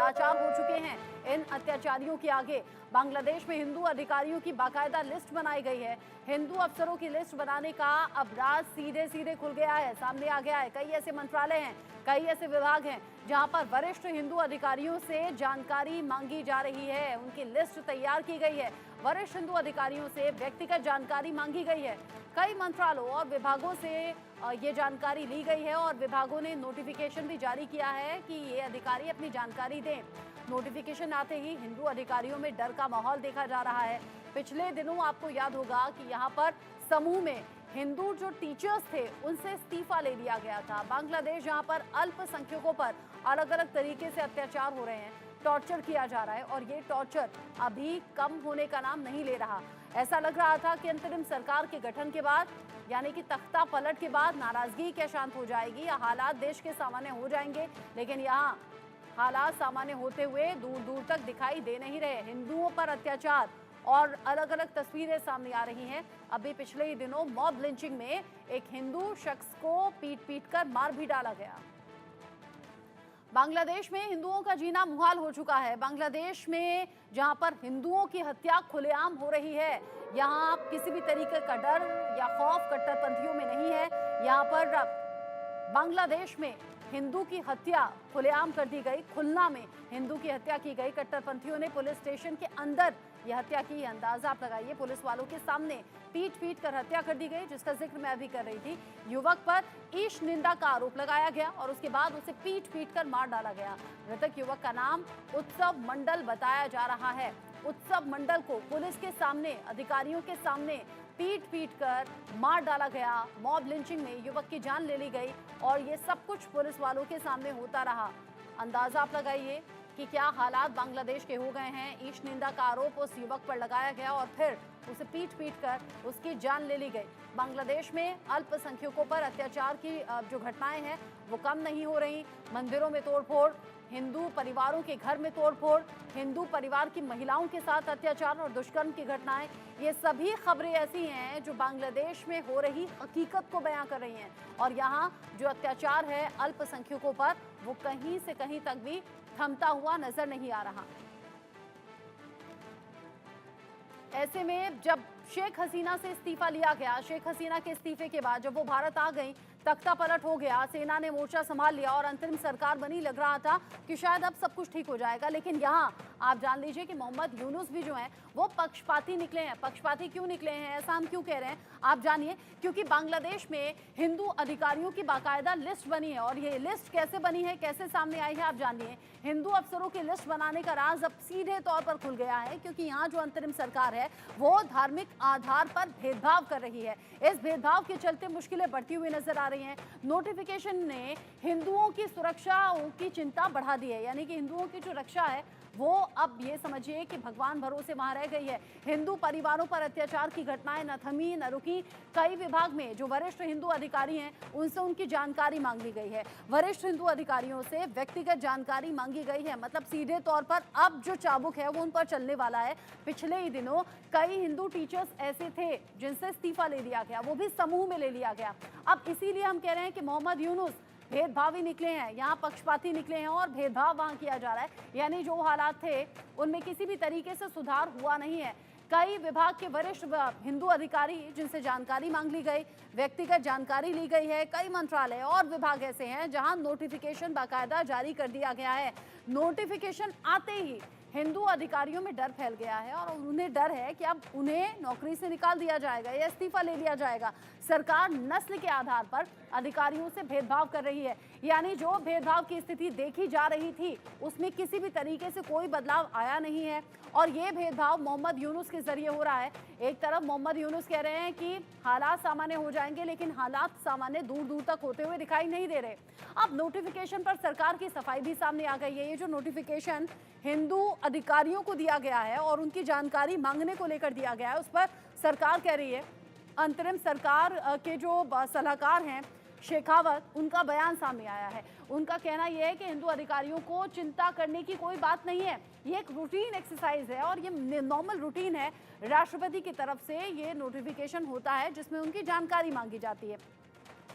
लाचार हो चुके हैं इन अत्याचारियों के आगे। बांग्लादेश में हिंदू अधिकारियों की बाकायदा लिस्ट बनाई गई है। हिंदू अफसरों की लिस्ट बनाने का अब राज सीधे सीधे खुल गया है, सामने आ गया है। कई ऐसे मंत्रालय हैं, कई ऐसे विभाग हैं जहां पर वरिष्ठ हिंदू अधिकारियों से जानकारी मांगी जा रही है। उनकी लिस्ट तैयार की गई है, वरिष्ठ हिंदू अधिकारियों से व्यक्तिगत जानकारी मांगी गई है। कई मंत्रालयों और विभागों से ये जानकारी ली गई है और विभागों ने नोटिफिकेशन भी जारी किया है कि ये अधिकारी अपनी जानकारी दें। नोटिफिकेशन आते ही हिंदू अधिकारियों में डर का माहौल देखा जा रहा है। पिछले दिनों आपको याद होगा कि यहाँ पर समूह में हिंदू जो टीचर्स थे उनसे इस्तीफा ले लिया गया था। बांग्लादेश जहाँ पर अल्पसंख्यकों पर अलग अलग तरीके से अत्याचार हो रहे हैं, टॉर्चर किया जा रहा है और ये टॉर्चर अभी कम होने का नाम नहीं ले रहा। ऐसा लग रहा था कि अंतरिम सरकार के गठन के बाद, यानी कि तख्ता पलट के बाद, नाराजगी क्या शांत हो जाएगी या हालात देश के सामान्य हो जाएंगे, लेकिन यहाँ हालात सामान्य होते हुए दूर दूर तक दिखाई दे नहीं रहे। हिंदुओं पर अत्याचार और अलग अलग तस्वीरें सामने आ रही हैं। अभी पिछले ही दिनों मॉब लिंचिंग में एक हिंदू शख्स को पीट कर मार भी डाला गया। बांग्लादेश में हिंदुओं का जीना मुहाल हो चुका है। बांग्लादेश में जहां पर हिंदुओं की हत्या खुलेआम हो रही है, यहां किसी भी तरीके का डर या खौफ कट्टरपंथियों में नहीं है। यहां पर बांग्लादेश में हिंदू की हत्या खुलेआम कर दी गई। खुलना में हिंदू की हत्या की गई। कट्टरपंथियों ने पुलिस स्टेशन के अंदर यह हत्या की। अंदाजा आप लगाइए, पुलिस वालों के सामने पीट कर हत्या कर दी गई, जिसका जिक्र मैं अभी कर रही थी। युवक पर ईश निंदा का आरोप लगाया गया और उसके बाद उसे पीट कर मार डाला गया। मृतक युवक का नाम उत्सव मंडल बताया जा रहा है। उत्सव मंडल को पुलिस के सामने, अधिकारियों के सामने पीट कर मार डाला गया। मॉब लिंचिंग में युवक की जान ले ली गई और ये सब कुछ पुलिस वालों के सामने होता रहा। अंदाजा आप लगाइए कि क्या हालात बांग्लादेश के हो गए हैं। ईश निंदा का आरोप उस युवक पर लगाया गया और फिर उसे पीट कर उसकी जान ले ली गई। बांग्लादेश में अल्पसंख्यकों पर अत्याचार की जो घटनाएं हैं वो कम नहीं हो रही। मंदिरों में तोड़फोड़, हिंदू परिवारों के घर में तोड़फोड़, हिंदू परिवार की महिलाओं के साथ अत्याचार और दुष्कर्म की घटनाएं, ये सभी खबरें ऐसी हैं जो बांग्लादेश में हो रही हकीकत को बयां कर रही हैं। और यहाँ जो अत्याचार है अल्पसंख्यकों पर, वो कहीं से कहीं तक भी थमता हुआ नजर नहीं आ रहा। ऐसे में जब शेख हसीना से इस्तीफा लिया गया, शेख हसीना के इस्तीफे के बाद जब वो भारत आ गई, तख्ता पलट हो गया, सेना ने मोर्चा संभाल लिया और अंतरिम सरकार बनी, लग रहा था कि शायद अब सब कुछ ठीक हो जाएगा। लेकिन यहाँ आप जान लीजिए कि मोहम्मद यूनुस भी जो हैं वो पक्षपाती निकले हैं। पक्षपाती क्यों निकले हैं, ऐसा हम क्यों कह रहे हैं, आप जानिए। क्योंकि बांग्लादेश में हिंदू अधिकारियों की बाकायदा लिस्ट बनी है और ये लिस्ट कैसे बनी है, कैसे सामने आई है, आप जानिए। हिंदू अफसरों की लिस्ट बनाने का राज अब सीधे तौर पर खुल गया है, क्योंकि यहाँ जो अंतरिम सरकार है वो धार्मिक आधार पर भेदभाव कर रही है। इस भेदभाव के चलते मुश्किलें बढ़ती हुई नजर आ रही हैं। नोटिफिकेशन ने हिंदुओं की सुरक्षा की चिंता बढ़ा दी है, यानी कि हिंदुओं की जो रक्षा है वो अब ये समझिए कि भगवान भरोसे वहां रह गई है। हिंदू परिवारों पर अत्याचार की घटनाएं न थमी न रुकी। कई विभाग में जो वरिष्ठ हिंदू अधिकारी हैं उनसे उनकी जानकारी मांग ली गई है। वरिष्ठ हिंदू अधिकारियों से व्यक्तिगत जानकारी मांगी गई है। मतलब सीधे तौर पर अब जो चाबुक है वो उन पर चलने वाला है। पिछले ही दिनों कई हिंदू टीचर्स ऐसे थे जिनसे इस्तीफा ले लिया गया, वो भी समूह में ले लिया गया। अब इसीलिए हम कह रहे हैं कि मोहम्मद यूनुस भेदभावी निकले हैं, यहाँ पक्षपाती निकले हैं और भेदभाव वहां किया जा रहा है। यानी जो हालात थे उनमें किसी भी तरीके से सुधार हुआ नहीं है। कई विभाग के वरिष्ठ हिंदू अधिकारी जिनसे जानकारी मांग ली गई, व्यक्तिगत जानकारी ली गई है। कई मंत्रालय और विभाग ऐसे हैं जहां नोटिफिकेशन बाकायदा जारी कर दिया गया है। नोटिफिकेशन आते ही हिंदू अधिकारियों में डर फैल गया है और उन्हें डर है कि अब उन्हें नौकरी से निकाल दिया जाएगा या इस्तीफा ले लिया जाएगा। सरकार नस्ल के आधार पर अधिकारियों से भेदभाव कर रही है। यानी जो भेदभाव की स्थिति देखी जा रही थी उसमें किसी भी तरीके से कोई बदलाव आया नहीं है और ये भेदभाव मोहम्मद यूनुस के जरिए हो रहा है। एक तरफ मोहम्मद यूनुस कह रहे हैं कि हालात सामान्य हो जाएंगे, लेकिन हालात सामान्य दूर दूर तक होते हुए दिखाई नहीं दे रहे। अब नोटिफिकेशन पर सरकार की सफाई भी सामने आ गई है। ये जो नोटिफिकेशन हिंदू अधिकारियों को दिया गया है और उनकी जानकारी मांगने को लेकर दिया गया है, उस पर सरकार कह रही है, अंतरिम सरकार के जो सलाहकार हैं शेखावत, उनका बयान सामने आया है। उनका कहना यह है कि हिंदू अधिकारियों को चिंता करने की कोई बात नहीं है, ये एक रूटीन एक्सरसाइज है और ये नॉर्मल रूटीन है। राष्ट्रपति की तरफ से ये नोटिफिकेशन होता है जिसमें उनकी जानकारी मांगी जाती है।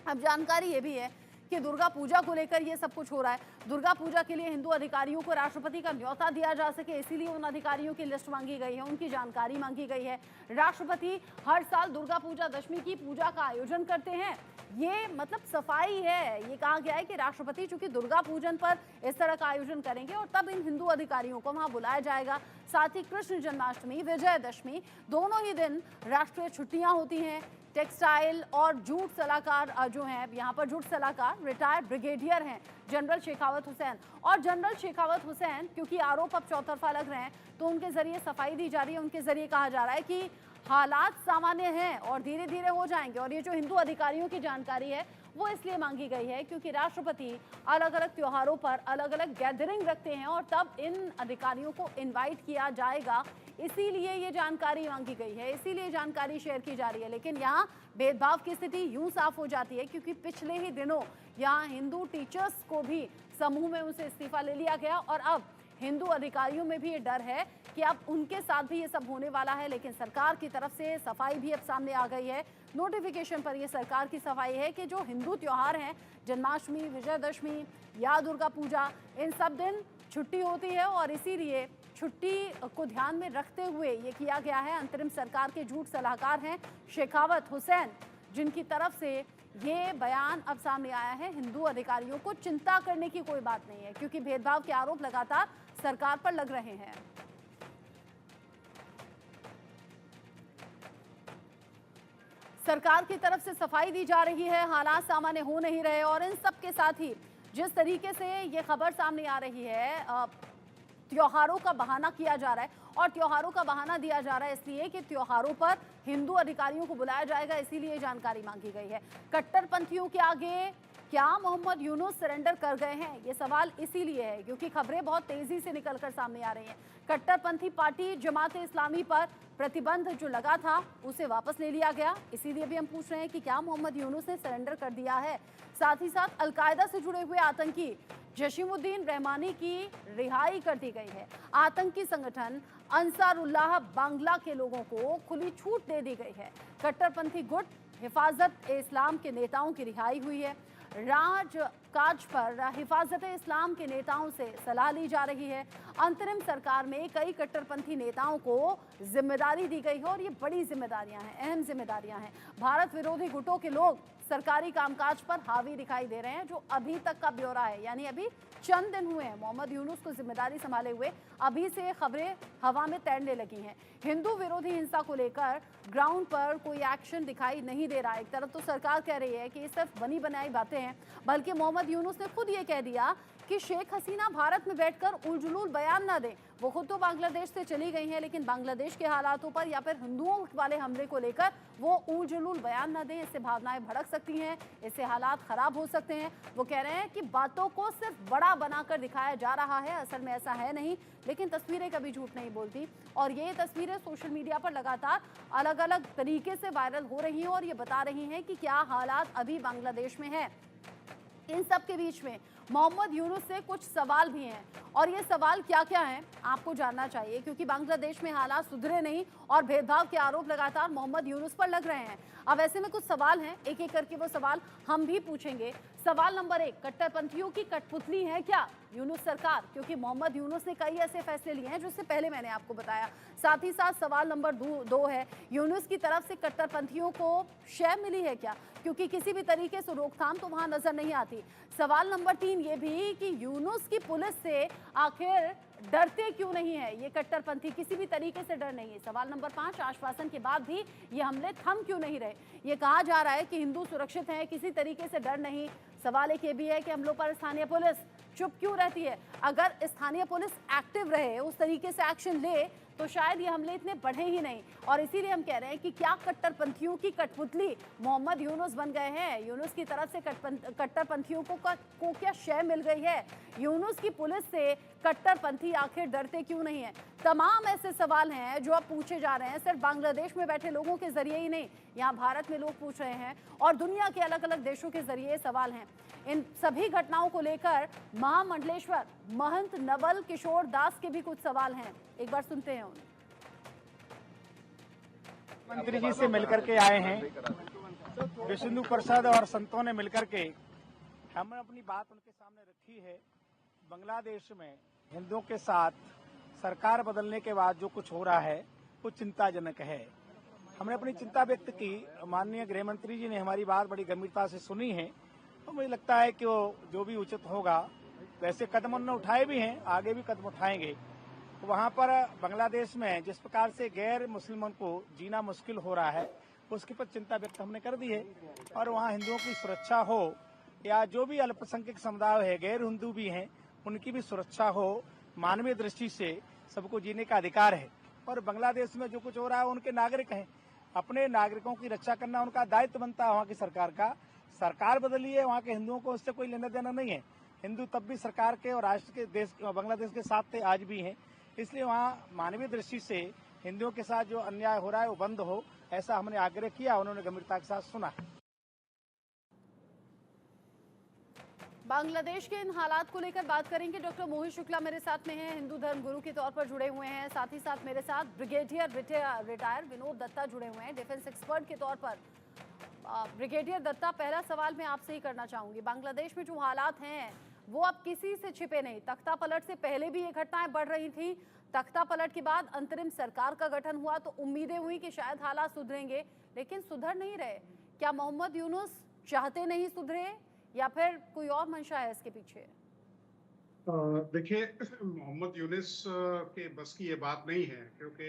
अब जानकारी ये भी है कि दुर्गा पूजा को लेकर ये सब कुछ हो रहा है। दुर्गा पूजा के लिए हिंदू अधिकारियों को राष्ट्रपति का न्योता दिया जा सके, इसीलिए उन अधिकारियों की लिस्ट मांगी गई है, उनकी जानकारी मांगी गई है। राष्ट्रपति हर साल दुर्गा पूजा दशमी की पूजा का आयोजन करते हैं, ये मतलब सफाई है। ये कहा गया है कि राष्ट्रपति चूंकि दुर्गा पूजन पर इस तरह का आयोजन करेंगे और तब इन हिंदू अधिकारियों को वहां बुलाया जाएगा। साथ ही कृष्ण जन्माष्टमी, विजयदशमी दोनों ही दिन राष्ट्रीय छुट्टियां होती हैं। टेक्सटाइल और जूट सलाहकार जो हैं, यहाँ पर जूट सलाहकार रिटायर्ड ब्रिगेडियर हैं जनरल शेखावत हुसैन, और जनरल शेखावत हुसैन क्योंकि आरोप अब चौतरफा लग रहे हैं तो उनके जरिए सफाई दी जा रही है। उनके जरिए कहा जा रहा है कि हालात सामान्य हैं और धीरे धीरे हो जाएंगे। और ये जो हिंदू अधिकारियों की जानकारी है वो इसलिए मांगी गई है क्योंकि राष्ट्रपति अलग अलग त्योहारों पर अलग अलग गैदरिंग रखते हैं और तब इन अधिकारियों को इनवाइट किया जाएगा, इसीलिए ये जानकारी मांगी गई है, इसीलिए जानकारी शेयर की जा रही है। लेकिन यहाँ भेदभाव की स्थिति यूं साफ हो जाती है क्योंकि पिछले ही दिनों यहाँ हिंदू टीचर्स को भी समूह में उनसे इस्तीफा ले लिया गया और अब हिंदू अधिकारियों में भी ये डर है कि अब उनके साथ भी ये सब होने वाला है। लेकिन सरकार की तरफ से सफाई भी अब सामने आ गई है। नोटिफिकेशन पर ये सरकार की सफाई है कि जो हिंदू त्योहार हैं, जन्माष्टमी, विजयदशमी या दुर्गा पूजा, इन सब दिन छुट्टी होती है और इसीलिए छुट्टी को ध्यान में रखते हुए ये किया गया है। अंतरिम सरकार के झूठ सलाहकार हैं शेखावत हुसैन, जिनकी तरफ से ये बयान अब सामने आया है। हिंदू अधिकारियों को चिंता करने की कोई बात नहीं है क्योंकि भेदभाव के आरोप लगातार सरकार पर लग रहे हैं। सरकार की तरफ से सफाई दी जा रही है, हालात सामान्य हो नहीं रहे और इन सब के साथ ही जिस तरीके से ये खबर सामने आ रही है, त्योहारों का बहाना किया जा रहा है और त्योहारों का बहाना दिया जा रहा है इसलिए कि त्योहारों पर हिंदू अधिकारियों को बुलाया जाएगा, इसीलिए जानकारी मांगी गई है। कट्टरपंथियों के आगे क्या मोहम्मद यूनुस सरेंडर कर गए हैं, ये सवाल इसीलिए है क्योंकि खबरें बहुत तेजी से निकलकर सामने आ रही हैं। कट्टरपंथी पार्टी जमाते इस्लामी पर प्रतिबंध जो लगा था उसे वापस ले लिया गया, इसीलिए भी हम पूछ रहे हैं कि क्या मोहम्मद यूनुस ने सरेंडर कर दिया है। साथ ही साथ अलकायदा से जुड़े हुए आतंकी जशीमुद्दीन रहमानी की रिहाई कर दी गई है। आतंकी संगठन अंसारुल्लाह बांग्ला के लोगों को खुली छूट दे दी गई है। कट्टरपंथी गुट हिफाजत इस्लाम के नेताओं की रिहाई हुई है। राजकाज पर हिफाजत इस्लाम के नेताओं से सलाह ली जा रही है। अंतरिम सरकार में कई कट्टरपंथी नेताओं को जिम्मेदारी दी गई है और ये बड़ी जिम्मेदारियां हैं, अहम जिम्मेदारियां हैं। भारत विरोधी गुटों के लोग सरकारी कामकाज पर हावी दिखाई दे रहे हैं, जो अभी तक का ब्यौरा है, यानी अभी चंद दिन हुए हैं मोहम्मद यूनुस को जिम्मेदारी संभाले हुए, अभी से खबरें हवा में तैरने लगी हैं। हिंदू विरोधी हिंसा को लेकर ग्राउंड पर कोई एक्शन दिखाई नहीं दे रहा है। एक तरफ तो सरकार कह रही है कि ये सिर्फ बनी बनाई बातें हैं, बल्कि मोहम्मद यूनुस ने खुद ये कह दिया कि शेख हसीना भारत में बैठकर उलझुलूल बयान ना दें। वो खुद तो बांग्लादेश से चली गई हैं, लेकिन बांग्लादेश के हालातों पर या फिर हिंदुओं वाले हमले को लेकर वो उलझुलूल बयान ना दें, इससे भावनाएं भड़क सकती हैं, इससे हालात खराब हो सकते हैं। वो कह रहे हैं कि बातों को सिर्फ बड़ा बनाकर दिखाया जा रहा है, असल में ऐसा है नहीं, लेकिन तस्वीरें कभी झूठ नहीं बोलती और ये तस्वीरें सोशल मीडिया पर लगातार अलग अलग तरीके से वायरल हो रही हैं और ये बता रही हैं कि क्या हालात अभी बांग्लादेश में है। इन सब के बीच में मोहम्मद यूनुस से कुछ सवाल भी हैं और ये सवाल क्या क्या हैं आपको जानना चाहिए, क्योंकि बांग्लादेश में हालात सुधरे नहीं और भेदभाव के आरोप लगातार मोहम्मद यूनुस पर लग रहे हैं। अब ऐसे में कुछ सवाल हैं, एक एक करके वो सवाल हम भी पूछेंगे। सवाल नंबर 1, कट्टरपंथियों की कठपुतली है क्या यूनुस सरकार, क्योंकि मोहम्मद यूनुस ने कई ऐसे फैसले लिए हैं जिससे पहले मैंने आपको बताया। साथ ही साथ सवाल नंबर 2 है, यूनुस की तरफ से कट्टरपंथियों को शय मिली है क्या, क्योंकि किसी भी तरीके से रोकथाम तो वहां नजर नहीं आती। सवाल नंबर 3 ये भी कि यूनुस की पुलिस से आखिर डरते क्यों नहीं है ये कट्टरपंथी, किसी भी तरीके से डर नहीं है। सवाल नंबर 5, आश्वासन के बाद भी ये हमले थम क्यों नहीं रहे। ये कहा जा रहा है कि हिंदू सुरक्षित हैं, किसी तरीके से डर नहीं। सवाल एक ये भी है कि हमलों पर स्थानीय पुलिस चुप क्यों रहती है। अगर स्थानीय पुलिस एक्टिव रहे, उस तरीके से एक्शन ले, तो शायद ये हमले इतने बढ़े ही नहीं। और इसीलिए हम कह रहे हैं कि क्या कट्टरपंथियों की कठपुतली मोहम्मद यूनुस बन गए हैं। यूनुस की तरफ से कट्टरपंथियों को क्या शय मिल गई है। यूनुस की पुलिस से कट्टरपंथी आखिर डरते क्यों नहीं है। तमाम ऐसे सवाल हैं जो अब पूछे जा रहे हैं, सिर्फ बांग्लादेश में बैठे लोगों के जरिए ही नहीं, यहाँ भारत में लोग पूछ रहे हैं और दुनिया के अलग अलग देशों के जरिए सवाल हैं। इन सभी घटनाओं को लेकर महामंडलेश्वर महंत नवल किशोर दास के भी कुछ सवाल हैं, एक बार सुनते हैं उन्हें। मंत्री जी से मिलकर के आए हैं, विष्णु प्रसाद और संतों ने मिलकर के हमने अपनी बात उनके सामने रखी है। बांग्लादेश में हिंदुओं के साथ सरकार बदलने के बाद जो कुछ हो रहा है वो चिंताजनक है। हमने अपनी चिंता व्यक्त की। माननीय गृह मंत्री जी ने हमारी बात बड़ी गंभीरता से सुनी है और मुझे लगता है कि वो जो भी उचित होगा, वैसे कदम उन्होंने उठाए भी हैं, आगे भी कदम उठाएंगे। वहाँ पर बांग्लादेश में जिस प्रकार से गैर मुस्लिमों को जीना मुश्किल हो रहा है उसके पर चिंता व्यक्त हमने कर दी है। और वहाँ हिंदुओं की सुरक्षा हो या जो भी अल्पसंख्यक समुदाय है, गैर हिंदू भी हैं, उनकी भी सुरक्षा हो। मानवीय दृष्टि से सबको जीने का अधिकार है और बांग्लादेश में जो कुछ हो रहा है उनके नागरिक हैं, अपने नागरिकों की रक्षा करना उनका दायित्व बनता है। वहाँ की सरकार का, सरकार बदली है, वहाँ के हिंदुओं को उससे कोई लेना देना नहीं है। हिंदू तब भी सरकार के और राष्ट्र के देश बांग्लादेश के साथ थे, आज भी हैं। इसलिए वहाँ मानवीय दृष्टि से हिंदुओं के साथ जो अन्याय हो रहा है वो बंद हो, ऐसा हमने आग्रह किया। उन्होंने गंभीरता के साथ सुना। बांग्लादेश के इन हालात को लेकर बात करेंगे। डॉक्टर मोहित शुक्ला मेरे साथ में हैं, हिंदू धर्म गुरु के तौर पर जुड़े हुए हैं। साथ ही साथ मेरे साथ ब्रिगेडियर रिटायर विनोद दत्ता जुड़े हुए हैं, डिफेंस एक्सपर्ट के तौर पर। ब्रिगेडियर दत्ता, पहला सवाल मैं आपसे ही करना चाहूंगी। बांग्लादेश में जो हालात हैं वो अब किसी से छिपे नहीं। तख्ता पलट से पहले भी ये घटनाएं बढ़ रही थी, तख्ता पलट के बाद अंतरिम सरकार का गठन हुआ तो उम्मीदें हुई कि शायद हालात सुधरेंगे, लेकिन सुधर नहीं रहे। क्या मोहम्मद यूनुस चाहते नहीं सुधरे या फिर कोई और मंशा है इसके पीछे? देखिए, मोहम्मद यूनुस के बस की ये बात नहीं है, क्योंकि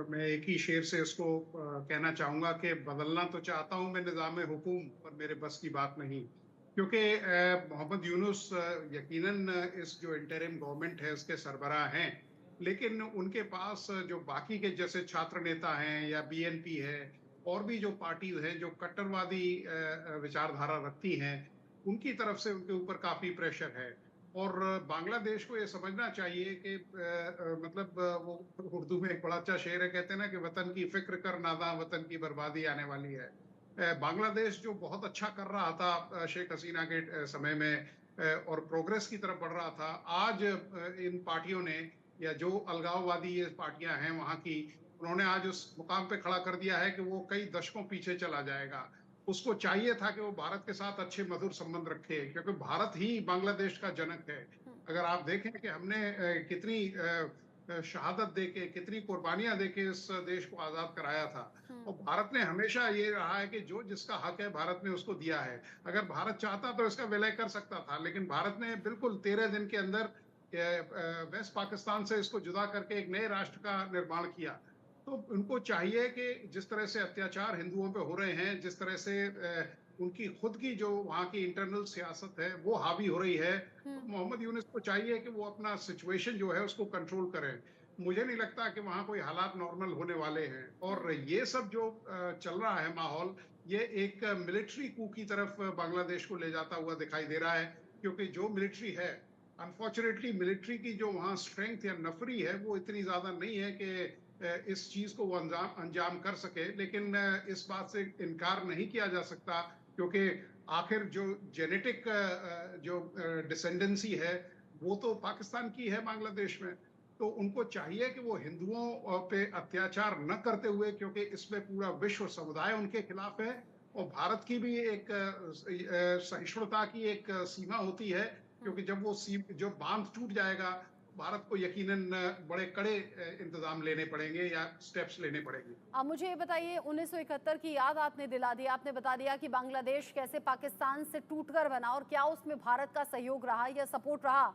मैं एक ही शेर से इसको कहना चाहूंगा कि बदलना तो चाहता हूं मैं निज़ाम हुकूम, पर मेरे बस की बात नहीं। क्योंकि मोहम्मद यूनुस यकीनन इस जो इंटरिम गवर्नमेंट है उसके सरबराह हैं, लेकिन उनके पास जो बाकी के जैसे छात्र नेता हैं या बीएनपी है और भी जो पार्टीज हैं जो कट्टरवादी विचारधारा रखती हैं, उनकी तरफ से उनके ऊपर काफी प्रेशर है। और बांग्लादेश को ये समझना चाहिए कि मतलब वो उर्दू में एक बड़ा अच्छा शेर है, कहते हैं ना कि वतन की फिक्र कर नादा, वतन की बर्बादी आने वाली है। बांग्लादेश जो बहुत अच्छा कर रहा था शेख हसीना के समय में और प्रोग्रेस की तरफ बढ़ रहा था, आज इन पार्टियों ने या जो अलगाववादी ये पार्टियां हैं वहां की, उन्होंने आज उस मुकाम पे खड़ा कर दिया है कि वो कई दशकों पीछे चला जाएगा। उसको चाहिए था कि वो भारत के साथ अच्छे मधुर संबंध रखे, क्योंकि भारत ही बांग्लादेश का जनक है। अगर आप देखें कि हमने कितनी शहादत देके, कितनी कुर्बानियां देके इस देश को आजाद कराया था, और भारत ने हमेशा ये रहा है कि जो जिसका हक है भारत ने उसको दिया है। अगर भारत चाहता तो इसका विलय कर सकता था, लेकिन भारत ने बिल्कुल 13 दिन के अंदर वेस्ट पाकिस्तान से इसको जुदा करके एक नए राष्ट्र का निर्माण किया। तो उनको चाहिए कि जिस तरह से अत्याचार हिंदुओं पे हो रहे हैं, जिस तरह से उनकी खुद की जो वहाँ की इंटरनल सियासत है वो हावी हो रही है, तो मोहम्मद यूनुस को चाहिए कि वो अपना सिचुएशन जो है उसको कंट्रोल करें। मुझे नहीं लगता कि वहाँ कोई हालात नॉर्मल होने वाले हैं। और ये सब जो चल रहा है माहौल, ये एक मिलिट्री कू की तरफ बांग्लादेश को ले जाता हुआ दिखाई दे रहा है। क्योंकि जो मिलिट्री है, अनफॉर्चुनेटली मिलिट्री की जो वहाँ स्ट्रेंथ या नफरी है वो इतनी ज्यादा नहीं है कि इस चीज को वो अंजाम कर सके। लेकिन इस बात से इनकार नहीं किया जा सकता, क्योंकि आखिर जो जेनेटिक जो डिसेंडेंसी है वो तो पाकिस्तान की है बांग्लादेश में। तो उनको चाहिए कि वो हिंदुओं पे अत्याचार न करते हुए, क्योंकि इसमें पूरा विश्व समुदाय उनके खिलाफ है और भारत की भी एक सहिष्णुता की एक सीमा होती है। क्योंकि जब वो जो बांध टूट जाएगा, भारत को यकीनन बड़े कड़े इंतजाम लेने पड़ेंगे या स्टेप्स लेने पड़ेंगे। अब मुझे ये बताइए, 1971 की याद आपने दिला दी, आपने बता दिया कि बांग्लादेश कैसे पाकिस्तान से टूटकर बना और क्या उसमें भारत का सहयोग रहा या सपोर्ट रहा।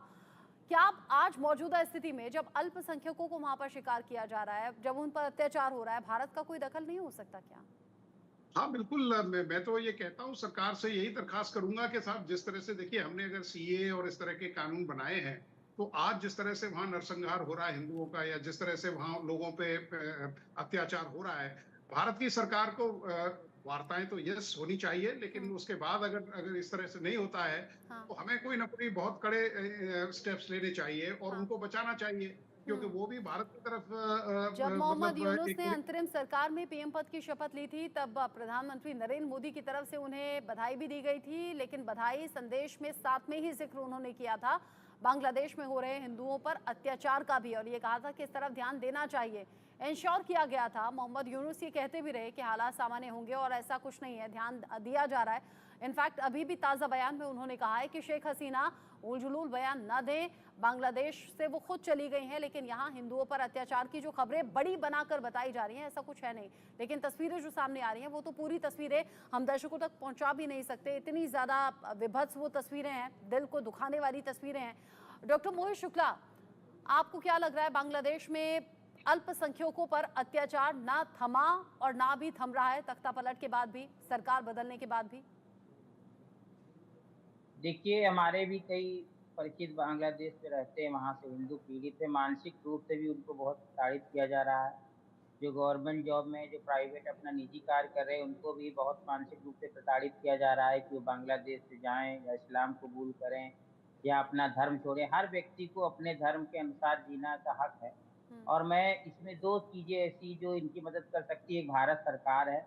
क्या आप आज मौजूदा स्थिति में जब अल्पसंख्यकों को वहां पर शिकार किया जा रहा है, जब उन पर अत्याचार हो रहा है, भारत का कोई दखल नहीं हो सकता क्या? हाँ बिल्कुल, मैं तो ये कहता हूँ, सरकार से यही दरखास्त करूंगा कि साहब जिस तरह से देखिए हमने अगर सीए और इस तरह के कानून बनाए हैं, तो आज जिस तरह से वहां नरसंहार हो रहा है हिंदुओं का, या जिस तरह से वहां लोगों पे अत्याचार हो रहा है, भारत की सरकार को वार्ताएं तो यस होनी चाहिए, लेकिन उसके बाद अगर अगर इस तरह से नहीं होता है, हाँ, तो हमें कोई ना कोई बहुत कड़े स्टेप्स लेने चाहिए और हाँ। उनको बचाना चाहिए, क्योंकि वो भी भारत की तरफ जब मोहम्मद मतलब यूनुस एक। ने अंतरिम सरकार में पीएम पद की शपथ ली थी, तब प्रधानमंत्री नरेंद्र मोदी की तरफ से उन्हें बधाई भी दी गई थी, लेकिन बधाई संदेश में साथ में ही जिक्र उन्होंने किया था बांग्लादेश में हो रहे हिंदुओं पर अत्याचार का भी, और ये कहा था कि इस तरफ ध्यान देना चाहिए। इंश्योर किया गया था। मोहम्मद यूनुस ये कहते भी रहे कि हालात सामान्य होंगे और ऐसा कुछ नहीं है, ध्यान दिया जा रहा है। इनफैक्ट अभी भी ताज़ा बयान में उन्होंने कहा है कि शेख हसीना उलझुलूल बयान न दें, बांग्लादेश से वो खुद चली गई हैं, लेकिन यहाँ हिंदुओं पर अत्याचार की जो खबरें बड़ी बनाकर बताई जा रही हैं ऐसा कुछ है नहीं। लेकिन तस्वीरें जो सामने आ रही हैं वो तो पूरी तस्वीरें हम दर्शकों तक पहुंचा भी नहीं सकते, इतनी ज़्यादा विभत्स वो तस्वीरें हैं, दिल को दुखाने वाली तस्वीरें हैं। डॉक्टर मोहित शुक्ला, आपको क्या लग रहा है, बांग्लादेश में अल्पसंख्यकों पर अत्याचार ना थमा और ना भी थम रहा है तख्तापलट के बाद भी, सरकार बदलने के बाद भी? देखिए, हमारे भी कई परिचित बांग्लादेश में रहते हैं, वहाँ से हिंदू पीड़ित हैं, मानसिक रूप से भी उनको बहुत प्रताड़ित किया जा रहा है। जो गवर्नमेंट जॉब में, जो प्राइवेट अपना निजी कार्य कर रहे हैं, उनको भी बहुत मानसिक रूप से प्रताड़ित किया जा रहा है कि वो बांग्लादेश से जाएँ या इस्लाम कबूल करें या अपना धर्म छोड़ें। हर व्यक्ति को अपने धर्म के अनुसार जीना का हक है। और मैं इसमें 2 चीज़ें ऐसी जो इनकी मदद कर सकती है, एक भारत सरकार है,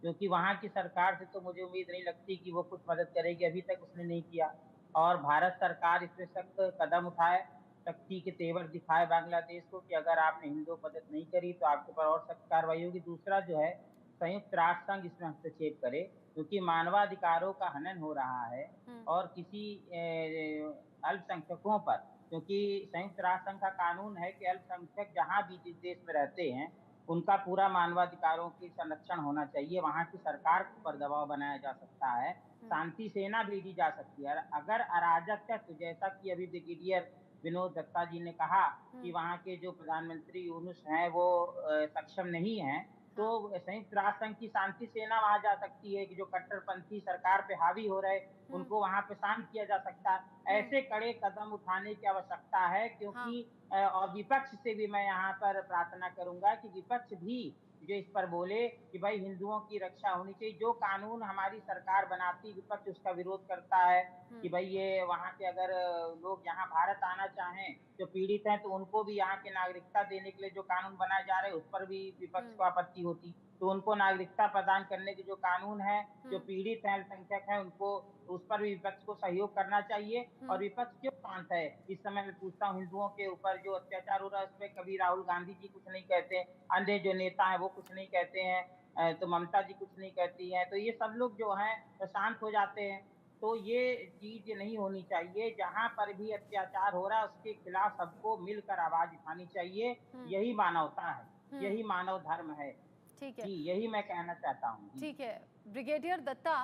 क्योंकि वहाँ की सरकार से तो मुझे उम्मीद नहीं लगती कि वो कुछ मदद करेगी, अभी तक उसने नहीं किया। और भारत सरकार इसमें सख्त कदम उठाए, सख्ती के तेवर दिखाए बांग्लादेश को कि अगर आपने हिंदुओं को मदद नहीं करी तो आपके ऊपर और सख्त कार्रवाई होगी। दूसरा जो है, संयुक्त राष्ट्र संघ इसमें हस्तक्षेप करे, क्योंकि मानवाधिकारों का हनन हो रहा है और किसी अल्पसंख्यकों पर, क्योंकि संयुक्त राष्ट्र संघ का कानून है कि अल्पसंख्यक जहाँ भी जिस देश में रहते हैं, उनका पूरा मानवाधिकारों की संरक्षण होना चाहिए। वहाँ की सरकार पर दबाव बनाया जा सकता है, शांति सेना भेजी जा सकती है। अगर अराजक तत्व, जैसा कि अभी ब्रिगेडियर विनोद दत्ता जी ने कहा कि वहाँ के जो प्रधानमंत्री यूनुस हैं वो सक्षम नहीं हैं, तो संयुक्त राष्ट्र संघ की शांति सेना वहाँ जा सकती है कि जो कट्टरपंथी सरकार पे हावी हो रहे, उनको वहाँ पे शांत किया जा सकता है। ऐसे कड़े कदम उठाने की आवश्यकता है, क्योंकि और विपक्ष से भी मैं यहाँ पर प्रार्थना करूँगा कि विपक्ष भी जो इस पर बोले कि भाई हिंदुओं की रक्षा होनी चाहिए। जो कानून हमारी सरकार बनाती, विपक्ष उसका विरोध करता है कि भाई ये वहाँ के अगर लोग यहाँ भारत आना चाहें, जो पीड़ित हैं, तो उनको भी यहाँ की नागरिकता देने के लिए जो कानून बनाए जा रहे हैं, उस पर भी विपक्ष को आपत्ति होती। तो उनको नागरिकता प्रदान करने के जो कानून है, जो पीड़ित हैं, अल्पसंख्यक हैं, उनको उस पर भी विपक्ष को सहयोग करना चाहिए। और विपक्ष क्यों शांत है? इस समय मैं पूछता हूँ, हिंदुओं के ऊपर जो अत्याचार हो रहा है, उसमें कभी राहुल गांधी जी कुछ नहीं कहते, अन्य जो नेता हैं वो कुछ नहीं कहते हैं, तो ममता जी कुछ नहीं कहती हैं, तो ये सब लोग जो हैं शांत हो जाते हैं। तो ये चीज नहीं होनी चाहिए। जहाँ पर भी अत्याचार हो रहा है, उसके खिलाफ सबको मिलकर आवाज उठानी चाहिए। यही मानवता है, यही मानव धर्म है। ठीक है जी, यही मैं कहना चाहता हूँ। ठीक है ब्रिगेडियर दत्ता,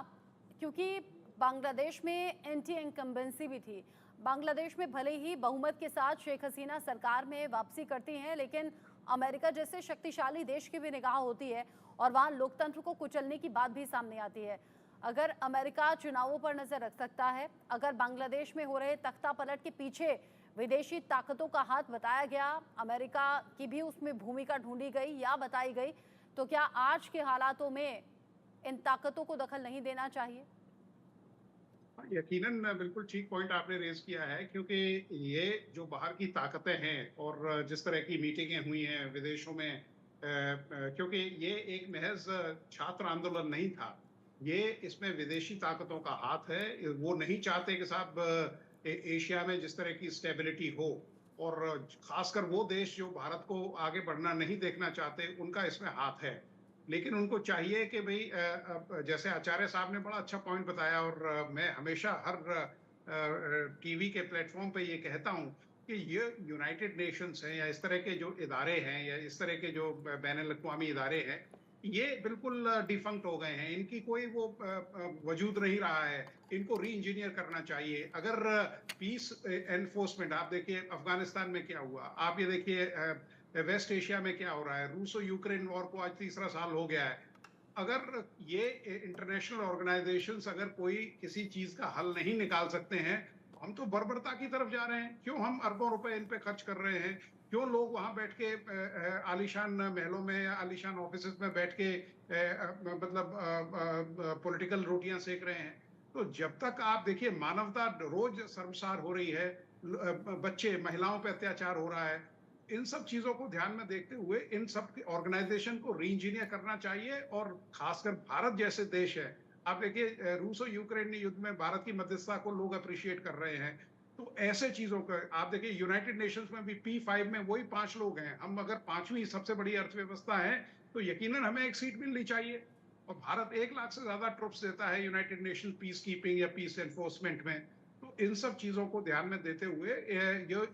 क्योंकि बांग्लादेश में एंटी इनकम्बेंसी भी थी, बांग्लादेश में भले ही बहुमत के साथ शेख हसीना सरकार में वापसी करती हैं, लेकिन अमेरिका जैसे शक्तिशाली देश की भी निगाह होती है और वहाँ लोकतंत्र को कुचलने की बात भी सामने आती है। अगर अमेरिका चुनावों पर नजर रख सकता है, अगर बांग्लादेश में हो रहे तख्ता पलट के पीछे विदेशी ताकतों का हाथ बताया गया, अमेरिका की भी उसमें भूमिका ढूंढी गई या बताई गई, तो क्या आज के हालातों में इन ताकतों को दखल नहीं देना चाहिए? यकीनन बिल्कुल ठीक पॉइंट आपने रेज किया है, क्योंकि ये जो बाहर की ताकतें हैं और जिस तरह की मीटिंगें हुई हैं विदेशों में, क्योंकि ये एक महज छात्र आंदोलन नहीं था, ये इसमें विदेशी ताकतों का हाथ है। वो नहीं चाहते कि साहब एशिया में जिस तरह की स्टेबिलिटी हो, और खासकर वो देश जो भारत को आगे बढ़ना नहीं देखना चाहते, उनका इसमें हाथ है। लेकिन उनको चाहिए कि भाई जैसे आचार्य साहब ने बड़ा अच्छा पॉइंट बताया, और मैं हमेशा हर टीवी के प्लेटफॉर्म पे ये कहता हूँ कि ये यूनाइटेड नेशंस हैं या इस तरह के जो इदारे हैं या इस तरह के जो बैनुल-अक़वामी इदारे हैं, ये बिल्कुल डिफंक्ट हो गए हैं। इनकी कोई वो वजूद नहीं रहा है। इनको री इंजीनियर करना चाहिए। अगर पीस एनफोर्समेंट, आप देखिए अफगानिस्तान में क्या हुआ, आप ये देखिए वेस्ट एशिया में क्या हो रहा है, रूसो यूक्रेन वॉर को आज 3रा साल हो गया है। अगर ये इंटरनेशनल ऑर्गेनाइजेशंस अगर कोई किसी चीज का हल नहीं निकाल सकते हैं, हम तो बर्बरता की तरफ जा रहे हैं। क्यों हम अरबों रुपए इन पे खर्च कर रहे हैं? क्यों लोग वहां बैठ के आलीशान महलों में, आलीशान ऑफिसेस में बैठ के मतलब पॉलिटिकल रोटियां सेक रहे हैं? तो जब तक आप देखिए मानवता रोज शर्मसार हो रही है, बच्चे महिलाओं पे अत्याचार हो रहा है, इन सब चीजों को ध्यान में देखते हुए इन सब ऑर्गेनाइजेशन को री इंजीनियर करना चाहिए। और खासकर भारत जैसे देश है, आप देखिए रूसो यूक्रेन युद्ध में भारत की मध्यस्थता को लोग अप्रिशिएट कर रहे हैं। तो ऐसे चीजों का आप देखिए, यूनाइटेड नेशंस में भी P5 में वही 5 लोग हैं। हम अगर 5वीं सबसे बड़ी अर्थव्यवस्था है, तो यकीनन हमें एक सीट मिलनी चाहिए। और भारत 1 लाख से ज्यादा ट्रुप्स देता है यूनाइटेड नेशन पीस कीपिंग या पीस एनफोर्समेंट में। तो इन सब चीजों को ध्यान में देते हुए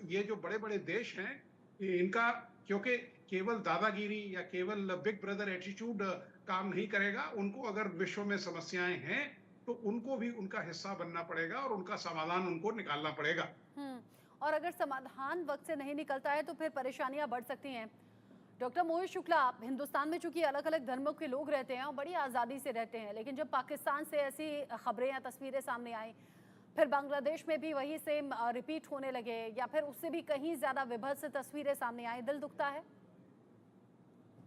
ये जो बड़े-बड़े देश हैं, इनका, क्योंकि केवल दादागिरी या केवल बिग ब्रदर एटीट्यूड काम नहीं करेगा। उनको अगर विश्व में समस्याएं हैं तो उनको भी उनका हिस्सा बनना पड़ेगा और उनका समाधान उनको निकालना पड़ेगा। और अगर समाधान वक्त से नहीं निकलता है तो फिर परेशानियां बढ़ सकती हैं। डॉक्टर मोहित शुक्ला, हिंदुस्तान में चूंकि अलग अलग धर्मों के लोग रहते हैं और बड़ी आज़ादी से रहते हैं, लेकिन जब पाकिस्तान से ऐसी खबरें या तस्वीरें सामने आई, फिर बांग्लादेश में भी वही सेम रिपीट होने लगे या फिर उससे भी कहीं ज़्यादा विभत्स तस्वीरें सामने आई, दिल दुखता है।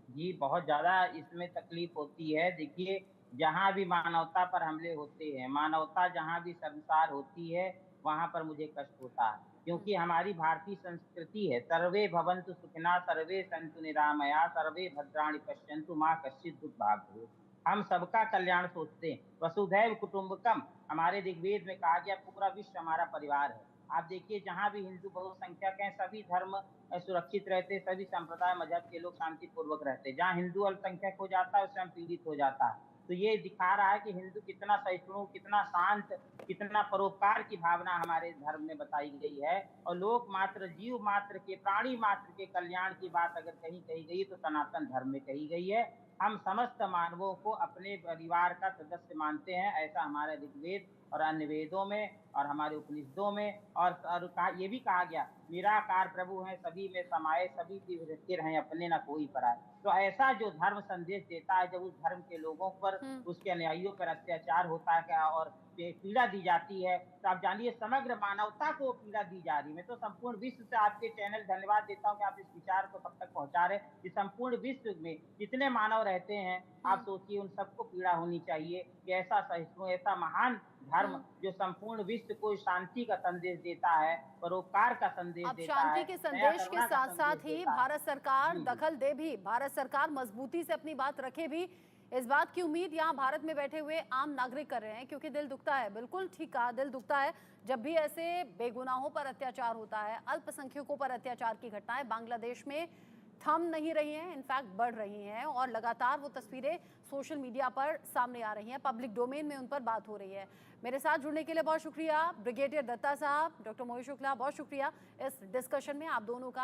जी, बहुत ज़्यादा इसमें तकलीफ होती है। देखिए, जहाँ भी मानवता पर हमले होते हैं, मानवता जहाँ भी शर्मसार होती है, वहाँ पर मुझे कष्ट होता है। क्योंकि हमारी भारतीय संस्कृति है, सर्वे भवन्तु सुखिनः, सर्वे सन्तु निरामया, सर्वे भद्राणि पश्यन्तु मा कश्चित् दुर्भाग् भवेत्। हम सबका कल्याण सोचते हैं। वसुधैव कुटुम्बकम, हमारे ऋग्वेद में कहा गया पूरा विश्व हमारा परिवार है। आप देखिए, जहाँ भी हिंदू बहुसंख्यक हैं, सभी धर्म सुरक्षित रहते, सभी संप्रदाय मजहब के लोग शांतिपूर्वक रहते। जहाँ हिंदू अल्पसंख्यक हो जाता है, स्वयं पीड़ित हो जाता है। तो ये दिखा रहा है कि हिंदू कितना सहिष्णु, कितना शांत, कितना परोपकार की भावना हमारे धर्म में बताई गई है। और लोक मात्र, जीव मात्र के, प्राणी मात्र के कल्याण की बात अगर कहीं कही गई तो सनातन धर्म में कही गई है। हम समस्त मानवों को अपने परिवार का सदस्य मानते हैं, ऐसा हमारे ऋग्वेद और अन्य वेदों में और हमारे उपनिषदों में और ये भी कहा गया, निराकार प्रभु हैं, सभी में समाये, सभी की स्थिर हैं, अपने न कोई पराए। तो ऐसा जो धर्म संदेश देता है, जब उस धर्म के लोगों पर, उसके अनुयायियों पर अत्याचार होता है क्या और पीड़ा दी जाती है, तो आप जानिए समग्र मानवता को पीड़ा दी जा रही है। मैं तो संपूर्ण विश्व से आपके चैनल धन्यवाद देता हूँ कि आप इस विचार को सब तक पहुंचा रहे हैं कि संपूर्ण विश्व में जितने मानव रहते हैं, आप सोचिए उन सबको पीड़ा होनी चाहिए कि ऐसा सहिष्णु, ऐसा महान धर्म जो संपूर्ण विश्व को शांति का संदेश देता है, परोपकार का संदेश अब देता है। शांति के संदेश के साथ साथ ही भारत सरकार दखल दे भी, भारत सरकार मजबूती से अपनी बात रखे भी, इस बात की उम्मीद यहाँ भारत में बैठे हुए आम नागरिक कर रहे हैं, क्योंकि दिल दुखता है। बिल्कुल ठीक कहा, दिल दुखता है जब भी ऐसे बेगुनाहों पर अत्याचार होता है, अल्पसंख्यकों पर अत्याचार की घटनाएं बांग्लादेश में थम नहीं रही हैं, इनफैक्ट बढ़ रही हैं और लगातार वो तस्वीरें सोशल मीडिया पर सामने आ रही हैं, पब्लिक डोमेन में उन पर बात हो रही है। मेरे साथ जुड़ने के लिए बहुत शुक्रिया ब्रिगेडियर दत्ता साहब, डॉक्टर मोहित शुक्ला, बहुत शुक्रिया इस डिस्कशन में आप दोनों का।